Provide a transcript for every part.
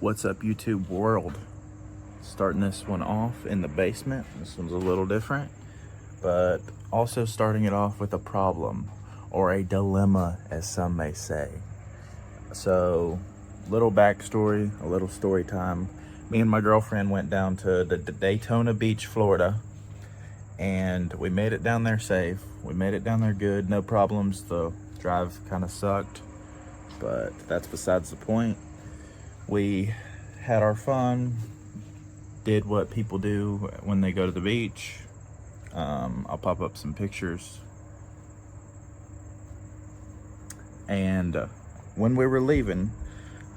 What's up, YouTube world? Starting this one off in the basement. This one's a little different, but also starting it off with a problem or a dilemma, as some may say. So, little backstory, a little story time. Me and my girlfriend went down to the Daytona Beach, Florida, and we made it down there safe. We made it down there good, no problems. The drive kind of sucked, but that's besides the point. We had our fun, did what people do when they go to the beach. I'll pop up some pictures. And when we were leaving,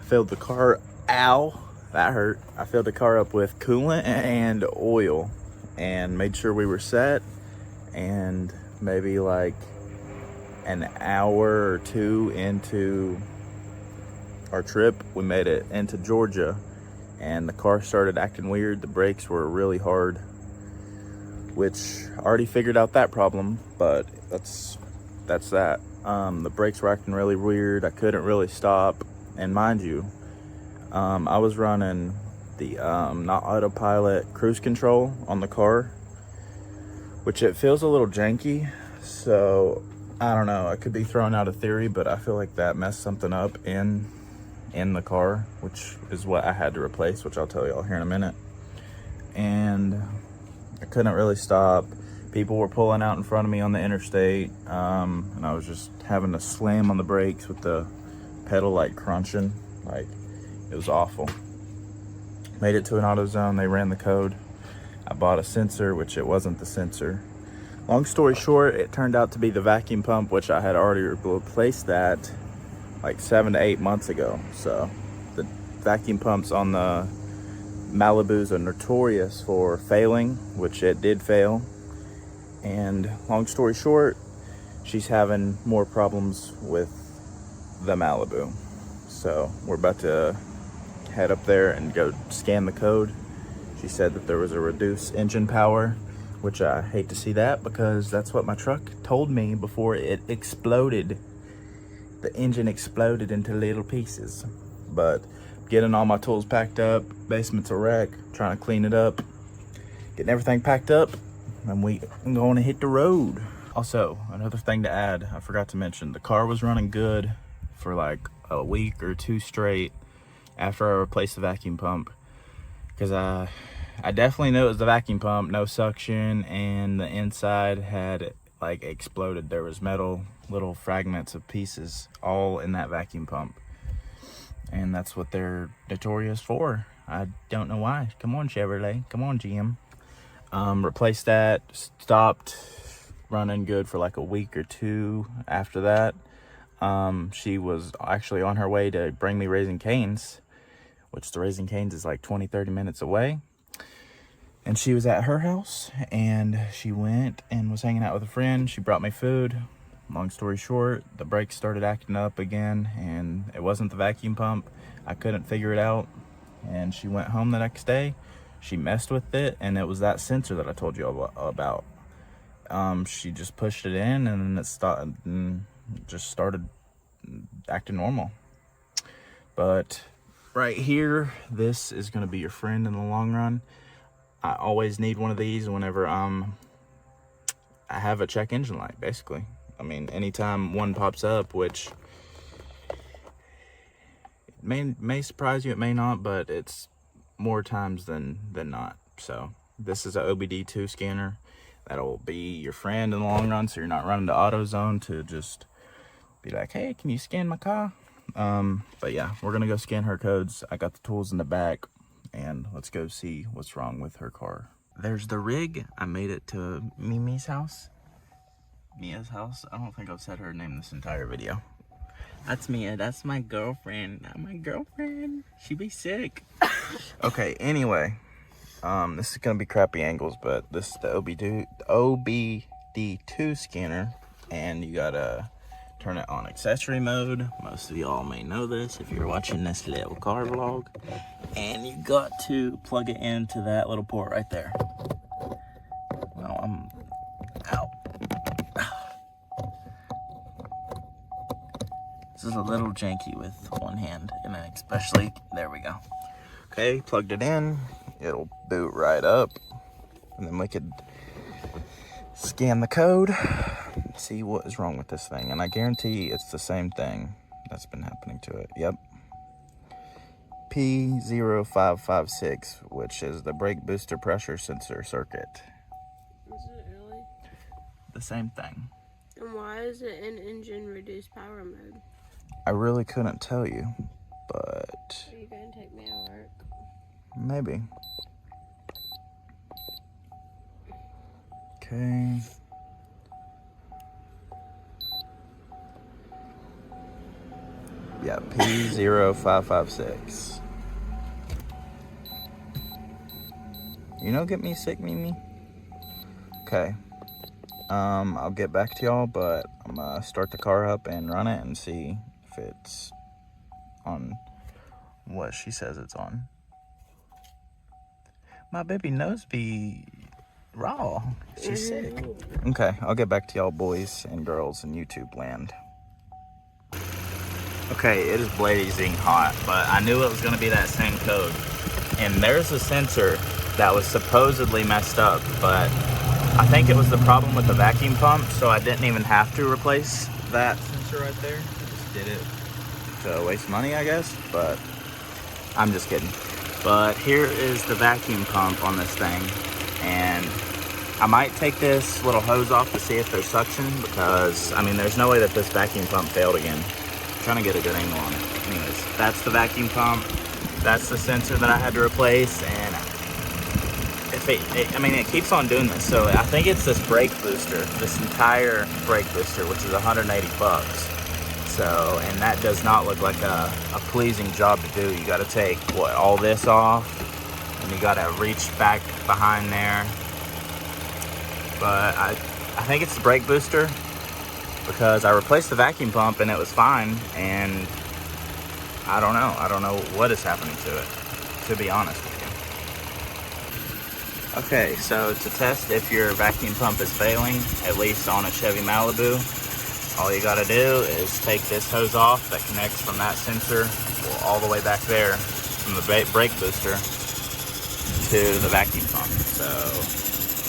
I filled the car, ow, that hurt. I filled the car up with coolant and oil and made sure we were set. And maybe like an hour or two into our trip, we made it into Georgia and the car started acting weird. The brakes were really hard, which I already figured out that problem, but that's that. The brakes were acting really weird. I couldn't really stop. And mind you, I was running the not autopilot cruise control on the car, which it feels a little janky. So I don't know, I could be throwing out a theory, but I feel like that messed something up in the car, which is what I had to replace, which I'll tell y'all here in a minute. And I couldn't really stop. People were pulling out in front of me on the interstate, and I was just having to slam on the brakes with the pedal like crunching. Like, it was awful. Made it to an AutoZone. They ran the code. I bought a sensor, which it wasn't the sensor. Long story short, it turned out to be the vacuum pump, which I had already replaced that like 7 to 8 months ago. So the vacuum pumps on the Malibus are notorious for failing, which it did fail. And long story short, she's having more problems with the Malibu. So we're about to head up there and go scan the code. She said that there was a reduced engine power, which I hate to see that because that's what my truck told me before it exploded. The engine exploded into little pieces. But getting all my tools packed up, basement's a wreck, trying to clean it up, getting everything packed up, and I'm going to hit the road. Also, another thing to add, I forgot to mention, the car was running good for like a week or two straight after I replaced the vacuum pump, because I definitely knew it was the vacuum pump, no suction, and the inside had like exploded. There was metal, little fragments of pieces all in that vacuum pump, and that's what they're notorious for. I don't know why. Come on, Chevrolet, come on, GM. Replaced that, stopped running good for like a week or two after that. She was actually on her way to bring me Raising Cane's, which the Raising Cane's is like 20-30 minutes away. And she was at her house, and she went and was hanging out with a friend. She brought me food. Long story short, the brakes started acting up again, and it wasn't the vacuum pump. I couldn't figure it out, and she went home the next day. She messed with it, and it was that sensor that I told you about. She just pushed it in, and then it just started acting normal. But right here, this is going to be your friend in the long run. I always need one of these whenever I have a check engine light, basically. I mean, anytime one pops up, which it may surprise you, it may not, but it's more times than not. So this is a OBD2 scanner that'll be your friend in the long run, so you're not running to AutoZone to just be like, hey, can you scan my car? But yeah, we're gonna go scan her codes. I got the tools in the back, and let's go see what's wrong with her car. There's the rig. I made it to Mia's house. I don't think I've said her name this entire video. That's Mia. That's my girlfriend. Not my girlfriend. She be sick. Okay, anyway. This is gonna be crappy angles, but this is the OBD2 scanner, and you gotta turn it on accessory mode. Most of y'all may know this if you're watching this little car vlog. And you got to plug it into that little port right there. Well, I'm out. This is a little janky with one hand, and especially, there we go. Okay, plugged it in. It'll boot right up. And then we could scan the code, see what is wrong with this thing. And I guarantee it's the same thing that's been happening to it. Yep. P0556, which is the brake booster pressure sensor circuit. Is it really? The same thing. And why is it in engine reduced power mode? I really couldn't tell you, but Are you going to take me to work? maybe. Okay. Yeah, P0556. You know, get me sick, Mimi. Okay. I'll get back to y'all, but I'm gonna start the car up and run it and see if it's on what she says it's on. My baby nose be raw. She's sick. Okay, I'll get back to y'all boys and girls in YouTube land. Okay, it is blazing hot, but I knew it was gonna be that same code. And there's a sensor that was supposedly messed up, but I think it was the problem with the vacuum pump, so I didn't even have to replace that sensor right there. I just did it to waste money, I guess, but I'm just kidding. But here is the vacuum pump on this thing, and I might take this little hose off to see if there's suction, because, I mean, there's no way that this vacuum pump failed again. I'm trying to get a good angle on it. Anyways, that's the vacuum pump. That's the sensor that I had to replace, and I mean, it keeps on doing this. So I think it's this brake booster, this entire brake booster, which is 180 bucks. So, and that does not look like a pleasing job to do. You got to take all this off, and you got to reach back behind there. But I think it's the brake booster, because I replaced the vacuum pump and it was fine, and I don't know what is happening to it, to be honest with you. Okay, so to test if your vacuum pump is failing, at least on a Chevy Malibu, all you gotta do is take this hose off that connects from that sensor all the way back there from the brake booster to the vacuum pump. So,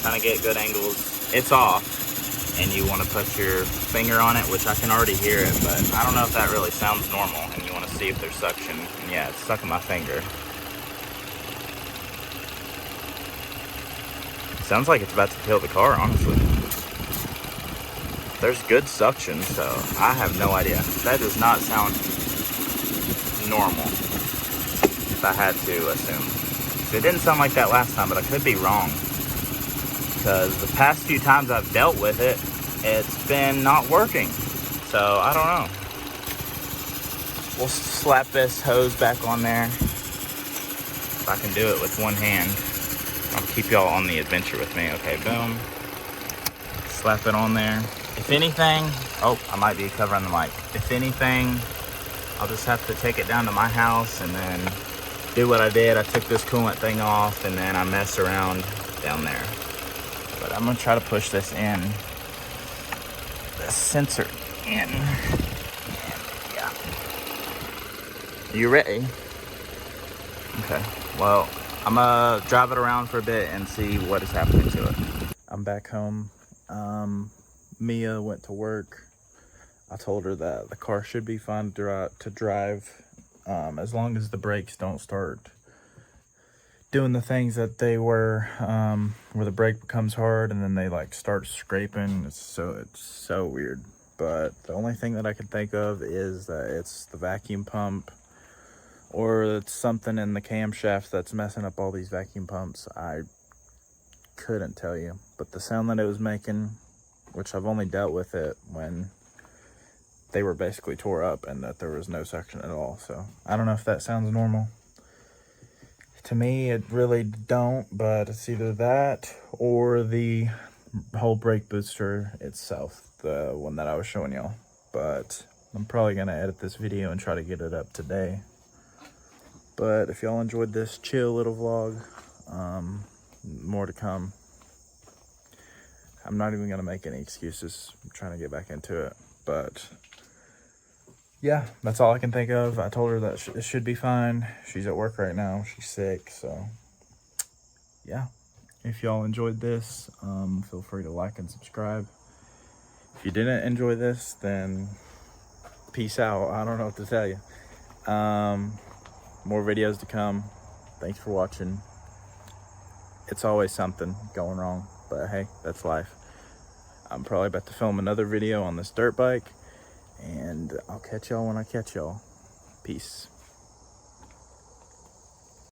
kind of get good angles. It's off, and you want to put your finger on it, which I can already hear it, but I don't know if that really sounds normal, and you want to see if there's suction. And yeah, it's stuck in my finger. Sounds like it's about to kill the car, honestly. There's good suction, so I have no idea. That does not sound normal, if I had to assume. So it didn't sound like that last time, but I could be wrong, because the past few times I've dealt with it, it's been not working. So I don't know. We'll slap this hose back on there. If I can do it with one hand. I'll keep y'all on the adventure with me. Okay, boom. Slap it on there. If anything, oh, I might be covering the mic. If anything, I'll just have to take it down to my house and then do what I did. I took this coolant thing off, and then I messed around down there. But I'm gonna try to push this in. The sensor in. Yeah. You ready? Okay, well, I'm gonna drive it around for a bit and see what is happening to it. I'm back home. Mia went to work. I told her that the car should be fine to drive, as long as the brakes don't start doing the things that they were, where the brake becomes hard and then they like start scraping. It's so weird. But the only thing that I can think of is that it's the vacuum pump, or it's something in the camshaft that's messing up all these vacuum pumps. I couldn't tell you, but the sound that it was making, which I've only dealt with it when they were basically tore up and that there was no suction at all. So I don't know if that sounds normal. To me, it really don't, but it's either that or the whole brake booster itself, the one that I was showing y'all. But I'm probably gonna edit this video and try to get it up today. But if y'all enjoyed this chill little vlog, more to come. I'm not even gonna make any excuses. I'm trying to get back into it, but yeah, that's all I can think of. I told her that it should be fine. She's at work right now. She's sick, so yeah. If y'all enjoyed this, feel free to like and subscribe. If you didn't enjoy this, then peace out. I don't know what to tell you. More videos to come. Thanks for watching. It's always something going wrong, but hey, that's life. I'm probably about to film another video on this dirt bike, and I'll catch y'all when I catch y'all. Peace.